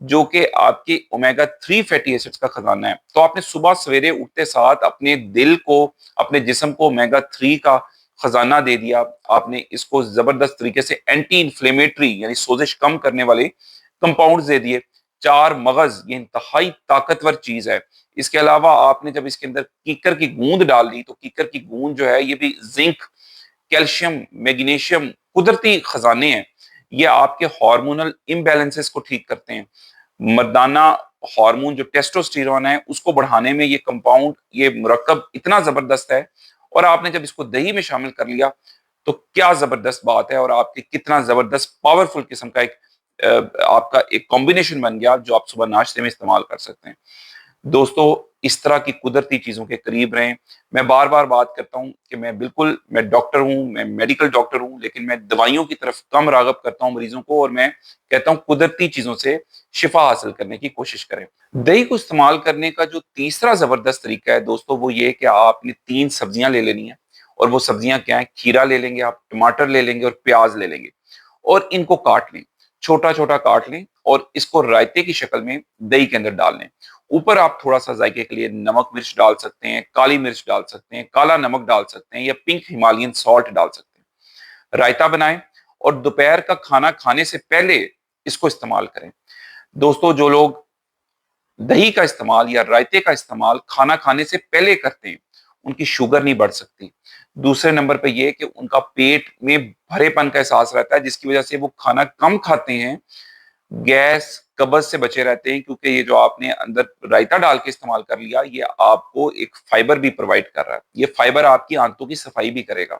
جو کہ آپ کے اومیگا 3 فیٹی ایسڈز کا خزانہ ہے. تو آپ نے صبح سویرے اٹھتے ساتھ اپنے دل کو، اپنے جسم کو اومیگا 3 کا خزانہ دے دیا. آپ نے اس کو زبردست طریقے سے اینٹی انفلیمیٹری یعنی سوزش کم کرنے والے کمپاؤنڈز دے دیے. 4 مغز، یہ انتہائی طاقتور چیز ہے. اس کے علاوہ آپ نے جب اس کے اندر کیکر کی گوند ڈال دی، تو کیکر کی گوند جو ہے یہ بھی زنک، کیلشیم، میگنیشیم قدرتی خزانے ہیں. یہ آپ کے ہارمونل امبیلنسز کو ٹھیک کرتے ہیں. مردانہ ہارمون جو ٹیسٹوسٹیرون ہے اس کو بڑھانے میں یہ کمپاؤنڈ، یہ مرکب اتنا زبردست ہے. اور آپ نے جب اس کو دہی میں شامل کر لیا تو کیا زبردست بات ہے، اور آپ کی کتنا زبردست پاورفل قسم کا ایک آپ کا ایک کمبینیشن بن گیا جو آپ صبح ناشتے میں استعمال کر سکتے ہیں. دوستو اس طرح کی قدرتی چیزوں کے قریب رہیں. میں بار بار بات کرتا ہوں کہ میں ڈاکٹر ہوں، میں میڈیکل ڈاکٹر ہوں، لیکن میں دوائیوں کی طرف کم راغب کرتا ہوں مریضوں کو، اور میں کہتا ہوں قدرتی چیزوں سے شفا حاصل کرنے کی کوشش کریں. دہی کو استعمال کرنے کا جو تیسرا زبردست طریقہ ہے دوستو، وہ یہ کہ آپ نے 3 سبزیاں لے لینی ہیں. اور وہ سبزیاں کیا ہیں؟ کھیرا لے لیں گے آپ، ٹماٹر لے لیں گے اور پیاز لے لیں گے، اور ان کو کاٹ لیں، چھوٹا چھوٹا کاٹ لیں، اور اس کو رائتے کی شکل میں دہی کے اندر ڈال لیں. اوپر آپ تھوڑا سا ذائقے کے لیے نمک مرچ ڈال سکتے ہیں، کالی مرچ ڈال سکتے ہیں، کالا نمک ڈال سکتے ہیں، یا پنک ہمالین سالٹ ڈال سکتے ہیں. رائتا بنائیں اور دوپہر کا کھانا کھانے سے پہلے اس کو استعمال کریں. دوستو جو لوگ دہی کا استعمال یا رائتے کا استعمال کھانا کھانے سے پہلے کرتے ہیں ان کی شوگر نہیں بڑھ سکتی. دوسرے نمبر پہ یہ کہ ان کا پیٹ میں بھرے پن کا احساس رہتا ہے، جس کی وجہ سے وہ کھانا کم کھاتے ہیں، گیس قبض سے بچے رہتے ہیں، کیونکہ یہ جو آپ نے اندر رائتا ڈال کے استعمال کر لیا یہ آپ کو ایک فائبر بھی پرووائڈ کر رہا ہے. یہ فائبر آپ کی آنتوں کی صفائی بھی کرے گا،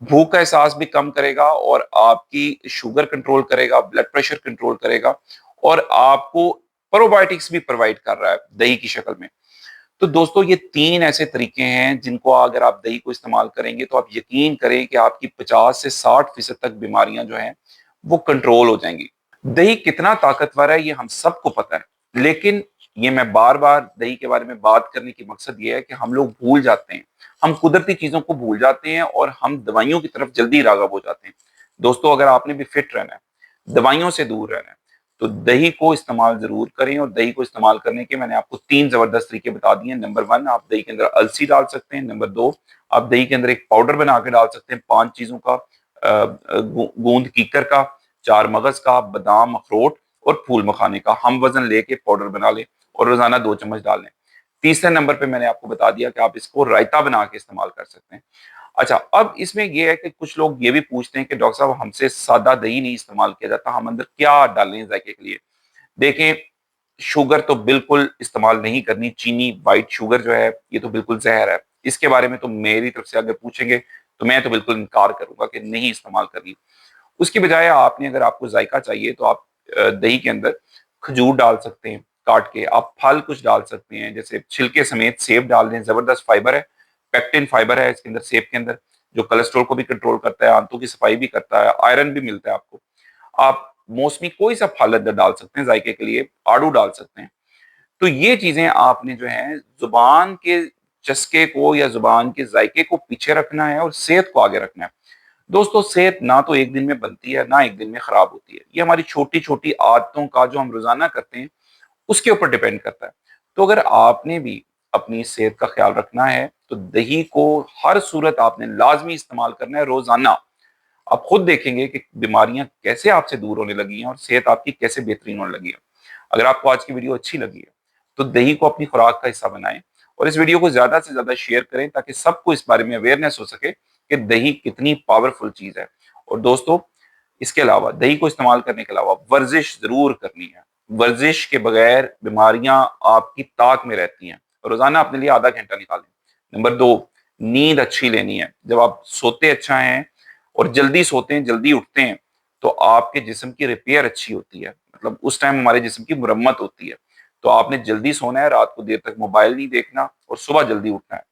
بھوک کا احساس بھی کم کرے گا، اور آپ کی شوگر کنٹرول کرے گا، بلڈ پریشر کنٹرول کرے گا، اور آپ کو پروبائیوٹکس بھی پرووائڈ کر رہا ہے دہی کی شکل میں. تو دوستو یہ 3 ایسے طریقے ہیں جن کو اگر آپ دہی کو استعمال کریں گے تو آپ یقین کریں کہ آپ کی 50 سے 60% تک بیماریاں جو ہیں وہ کنٹرول ہو جائیں گی. دہی کتنا طاقتور ہے یہ ہم سب کو پتہ ہے، لیکن یہ میں بار بار دہی کے بارے میں بات کرنے کی مقصد یہ ہے کہ ہم لوگ بھول جاتے ہیں، ہم قدرتی چیزوں کو بھول جاتے ہیں، اور ہم دوائیوں کی طرف جلدی راغب ہو جاتے ہیں. دوستو اگر آپ نے بھی فٹ رہنا ہے، دوائیوں سے دور رہنا ہے، تو دہی کو استعمال ضرور کریں. اور دہی کو استعمال کرنے کے میں نے آپ کو 3 زبردست طریقے بتا دیے ہیں. نمبر 1، آپ دہی کے اندر السی ڈال سکتے ہیں. نمبر 2، آپ دہی کے اندر ایک پاؤڈر بنا کے ڈال سکتے ہیں 5 چیزوں کا، گوند کیکر کا، 4 مغز کا، بادام، اخروٹ اور پھول مکھانے کا ہم وزن لے کے پاؤڈر بنا لیں اور روزانہ 2 چمچ ڈال لیں. تیسرے نمبر پہ میں نے آپ کو بتا دیا کہ آپ اس کو رائتا بنا کے استعمال کر سکتے ہیں. اچھا، اب اس میں یہ ہے کہ کچھ لوگ یہ بھی پوچھتے ہیں کہ ڈاکٹر صاحب ہم سے سادہ دہی نہیں استعمال کیا جاتا، ہم اندر کیا ڈالیں ذائقے کے لیے؟ دیکھیں، شوگر تو بالکل استعمال نہیں کرنی. چینی، وائٹ شوگر جو ہے یہ تو بالکل زہر ہے. اس کے بارے میں تو میری طرف سے اگر پوچھیں گے تو میں تو بالکل انکار کروں گا کہ نہیں استعمال کرنی. اس کی بجائے آپ نے، اگر آپ کو ذائقہ چاہیے تو آپ دہی کے اندر کھجور ڈال سکتے ہیں کاٹ کے. آپ پھل کچھ ڈال سکتے ہیں، جیسے چھلکے سمیت سیب ڈال دیں، زبردست فائبر ہے، پیکٹن فائبر ہے اس کے اندر، سیب کے اندر، جو کولیسٹرول کو بھی کنٹرول کرتا ہے، آنتوں کی صفائی بھی کرتا ہے، آئرن بھی ملتا ہے آپ کو. آپ موسمی کوئی سا پھل اندر ڈال سکتے ہیں ذائقے کے لیے، آڑو ڈال سکتے ہیں. تو یہ چیزیں آپ نے جو ہیں زبان کے چسکے کو یا زبان کے ذائقے کو پیچھے رکھنا ہے اور صحت کو آگے رکھنا ہے. دوستو صحت نہ تو ایک دن میں بنتی ہے، نہ ایک دن میں خراب ہوتی ہے. یہ ہماری چھوٹی چھوٹی عادتوں کا جو ہم روزانہ کرتے ہیں اس کے اوپر ڈیپینڈ کرتا ہے. تو اگر آپ نے بھی اپنی صحت کا خیال رکھنا ہے تو دہی کو ہر صورت آپ نے لازمی استعمال کرنا ہے روزانہ. آپ خود دیکھیں گے کہ بیماریاں کیسے آپ سے دور ہونے لگی ہیں اور صحت آپ کی کیسے بہترین ہونے لگی ہے. اگر آپ کو آج کی ویڈیو اچھی لگی ہے تو دہی کو اپنی خوراک کا حصہ بنائیں، اور اس ویڈیو کو زیادہ سے زیادہ شیئر کریں تاکہ سب کو اس بارے میں اویئرنیس ہو سکے کہ دہی کتنی پاورفل چیز ہے. اور دوستو اس کے علاوہ، دہی کو استعمال کرنے کے علاوہ ورزش ضرور کرنی ہے. ورزش کے بغیر بیماریاں آپ کی طاق میں رہتی ہیں. روزانہ اپنے لیے آدھا گھنٹہ نکالیں. نمبر 2، نیند اچھی لینی ہے. جب آپ سوتے اچھا ہیں اور جلدی سوتے ہیں، جلدی اٹھتے ہیں، تو آپ کے جسم کی ریپیئر اچھی ہوتی ہے، مطلب اس ٹائم ہمارے جسم کی مرمت ہوتی ہے. تو آپ نے جلدی سونا ہے، رات کو دیر تک موبائل نہیں دیکھنا، اور صبح جلدی اٹھنا ہے.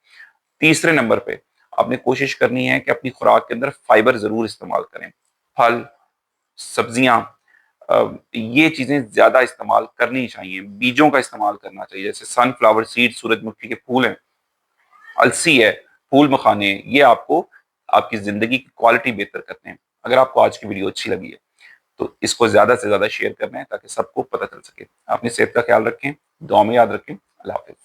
تیسرے نمبر پہ آپ نے کوشش کرنی ہے کہ اپنی خوراک کے اندر فائبر ضرور استعمال کریں. پھل، سبزیاں، یہ چیزیں زیادہ استعمال کرنی چاہیے. بیجوں کا استعمال کرنا چاہیے، جیسے سن فلاور سیڈ، سورج مکھی کے پھول ہیں، السی ہے، پھول مکھانے ہیں. یہ آپ کو آپ کی زندگی کی کوالٹی بہتر کرتے ہیں. اگر آپ کو آج کی ویڈیو اچھی لگی ہے تو اس کو زیادہ سے زیادہ شیئر کرنا ہے تاکہ سب کو پتہ چل سکے. اپنی صحت کا خیال رکھیں, دعا میں یاد رکھیں. اللہ حافظ.